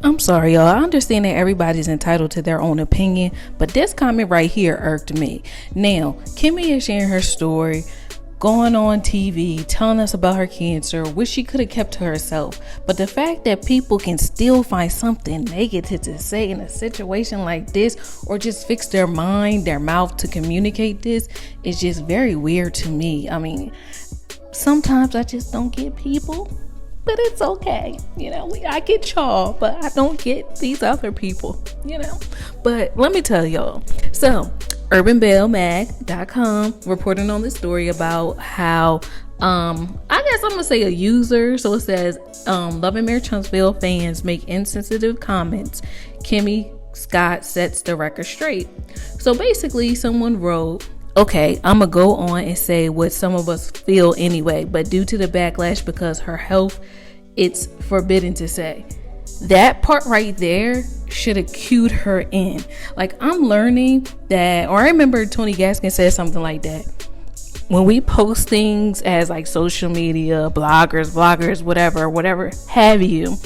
I'm sorry, y'all. I understand that everybody's entitled to their own opinion, but this comment right here irked me. Now, Kimmy is sharing her story, going on TV, telling us about her cancer, which she could have kept to herself. But the fact that people can still find something negative to say in a situation like this, or just fix their mind, their mouth to communicate this, is just very weird to me. I mean, sometimes I just don't get people. But it's okay, I get y'all, but I don't get these other people, But let me tell y'all. So, urbanbellmag.com reporting on this story about how, I guess I'm going to say a user. So it says, Love and Mayor Chunksville fans make insensitive comments. Kimmy Scott sets the record straight. So basically, someone wrote, okay, I'm going to go on and say what some of us feel anyway, but due to the backlash because her health, it's forbidden to say. That part right there should have cued her in. Like, I'm learning that, or I remember Tony Gaskin said something like that. When we post things as like social media, bloggers, whatever have you,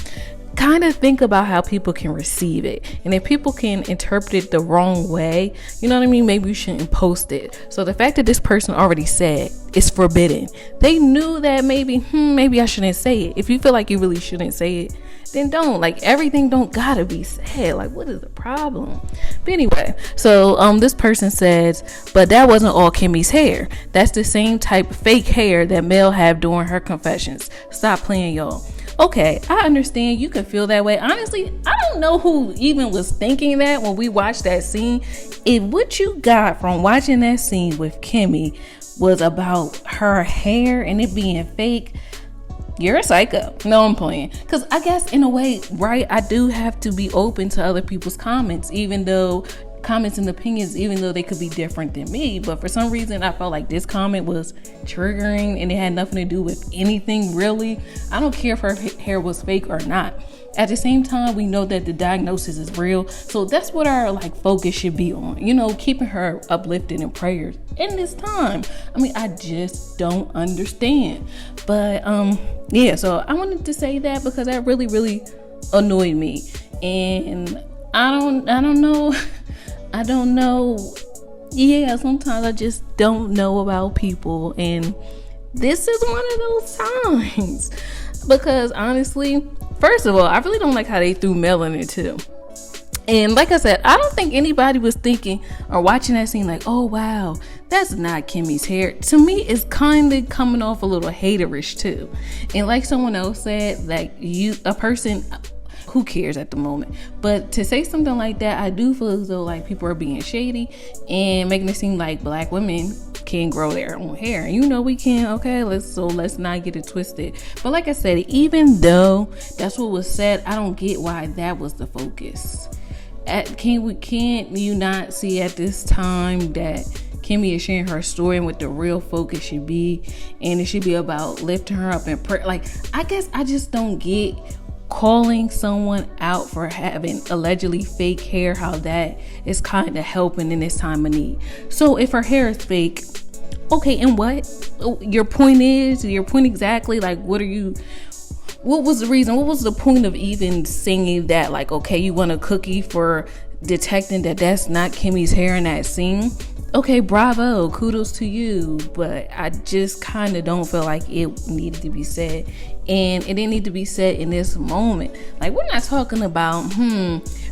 kind of think about how people can receive it. And if people can interpret it the wrong way, you know what I mean? Maybe you shouldn't post it. So the fact that this person already said it's forbidden, they knew that maybe I shouldn't say it. If you feel like you really shouldn't say it, then don't. Like, everything don't gotta be said. Like, what is the problem? But anyway, so this person says, but that wasn't all Kimmy's hair. That's the same type of fake hair that Mel had during her confessions. Stop playing, y'all. Okay, I understand you can feel that way. Honestly, I don't know who even was thinking that when we watched that scene. If what you got from watching that scene with Kimmy was about her hair and it being fake, you're a psycho. No, I'm playing. Because I guess in a way, right, I do have to be open to other people's comments, comments and opinions, even though they could be different than me. But for some reason, I felt like this comment was triggering and it had nothing to do with anything really. I don't care if her hair was fake or not. At the same time, we know that the diagnosis is real. So that's what our focus should be on, keeping her uplifted in prayers in this time. I mean, I just don't understand. But yeah, so I wanted to say that because that really, really annoyed me. And I don't know. I don't know. Yeah, sometimes I just don't know about people. And this is one of those times. Because honestly, first of all, I really don't like how they threw Mel in it too. And like I said, I don't think anybody was thinking or watching that scene like, oh wow, that's not Kimmy's hair. To me, it's kind of coming off a little haterish too. And like someone else said, a person, who cares at the moment? But to say something like that, I do feel as though people are being shady and making it seem like black women can grow their own hair. And we can, okay? Let's not get it twisted. But like I said, even though that's what was said, I don't get why that was the focus. Can't you not see at this time that Kimmy is sharing her story and what the real focus should be, and it should be about lifting her up in prayer? I guess I just don't get calling someone out for having allegedly fake hair, how that is kind of helping in this time of need. So if her hair is fake, okay, and what? Your point exactly, what was the reason? What was the point of even singing that? Okay, you want a cookie for detecting that that's not Kimmy's hair in that scene? Okay, bravo, kudos to you, but I just kind of don't feel like it needed to be said, and it didn't need to be said in this moment. We're not talking about,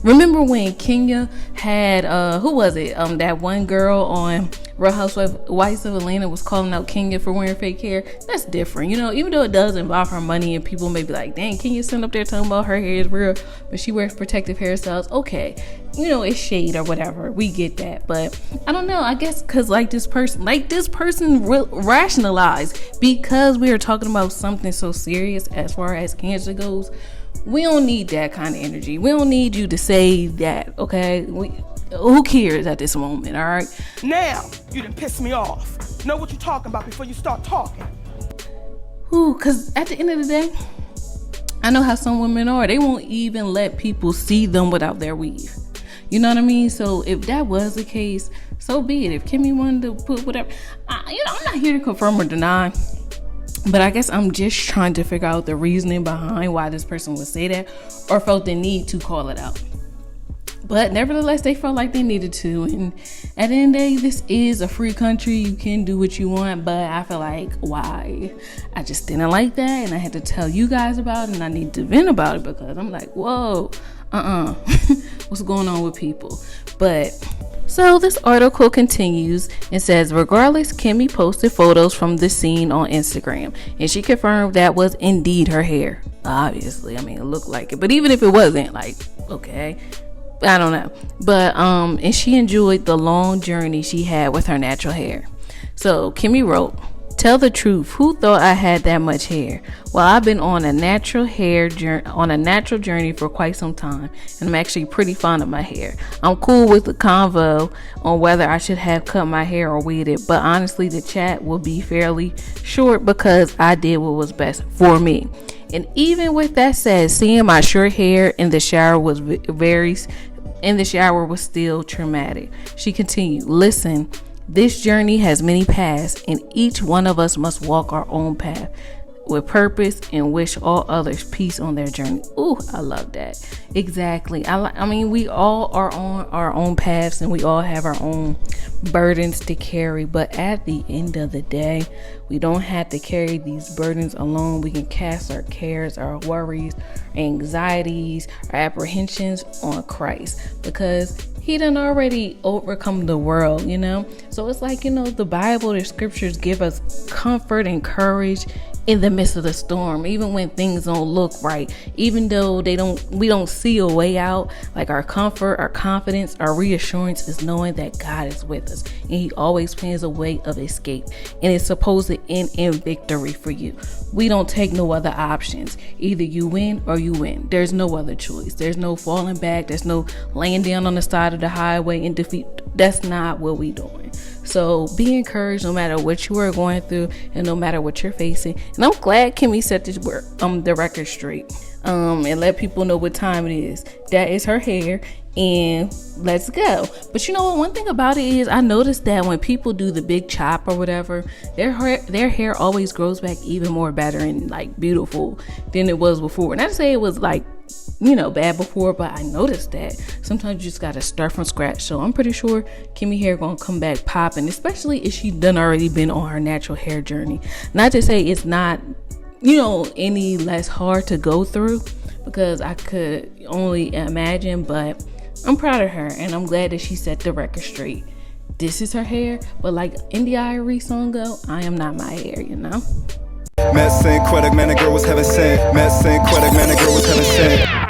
remember when Kenya had, who was it, that one girl on Real Housewives of Atlanta was calling out Kenya for wearing fake hair? That's different, even though it does involve her money, and people may be like, dang, Kenya sitting up there talking about her hair is real, but she wears protective hairstyles. Okay, it's shade or whatever, we get that, but I don't know, I guess because this person rationalized, because we are talking about something so serious as far as cancer goes, we don't need that kind of energy. We don't need you to say that, okay? Who cares at this moment, all right? Now, you done piss me off. Know what you're talking about before you start talking. Because at the end of the day, I know how some women are. They won't even let people see them without their weave. You know what I mean? So if that was the case, so be it. If Kimmy wanted to put whatever, I'm not here to confirm or deny. But I guess I'm just trying to figure out the reasoning behind why this person would say that, or felt the need to call it out. But nevertheless, they felt like they needed to. And at the end of the day, this is a free country. You can do what you want. But I feel like, why? I just didn't like that. And I had to tell you guys about it. And I need to vent about it because I'm like, whoa, what's going on with people? But so this article continues and says, regardless, Kimmy posted photos from the scene on Instagram. And she confirmed that was indeed her hair. Obviously, I mean, it looked like it. But even if it wasn't, like, okay, I don't know. But and she enjoyed the long journey she had with her natural hair. So Kimmy wrote, tell the truth, who thought I had that much hair? Well, I've been on a natural journey for quite some time, and I'm actually pretty fond of my hair. I'm cool with the convo on whether I should have cut my hair or weeded it, but honestly the chat will be fairly short because I did what was best for me. And even with that said, seeing my short hair in the shower was still traumatic. She continued, listen, this journey has many paths, and each one of us must walk our own path with purpose and wish all others peace on their journey. Ooh, I love that. Exactly. I mean, we all are on our own paths and we all have our own burdens to carry, but at the end of the day, we don't have to carry these burdens alone. We can cast our cares, our worries, our anxieties, our apprehensions on Christ, because he done already overcome the world, you know? So it's like, you know, the Bible, the scriptures give us comfort and courage in the midst of the storm, even when things don't look right, even though we don't see a way out. Like, our comfort, our confidence, our reassurance is knowing that God is with us, and he always plans a way of escape, and it's supposed to end in victory for you. We don't take no other options. Either you win or you win. There's no other choice. There's no falling back. There's no laying down on the side of the highway in defeat. That's not what we doing. So be encouraged no matter what you are going through and no matter what you're facing. And I'm glad Kimmy set this the record straight and let people know what time it is. That is her hair, and let's go. But you know what, one thing about it is I noticed that when people do the big chop or whatever, their hair always grows back even more better and like beautiful than it was before. Not to say it was like, you know, bad before, but I noticed that sometimes you just gotta start from scratch. So I'm pretty sure Kimmy hair gonna come back popping, especially if she done already been on her natural hair journey. Not to say it's not, you know, any less hard to go through, because I could only imagine, but I'm proud of her and I'm glad that she set the record straight. This is her hair, but like in the Irie song go, I am not my hair, you know? Synquette, man, the girl was heaven sent. Synquette, man, the girl was heaven sent.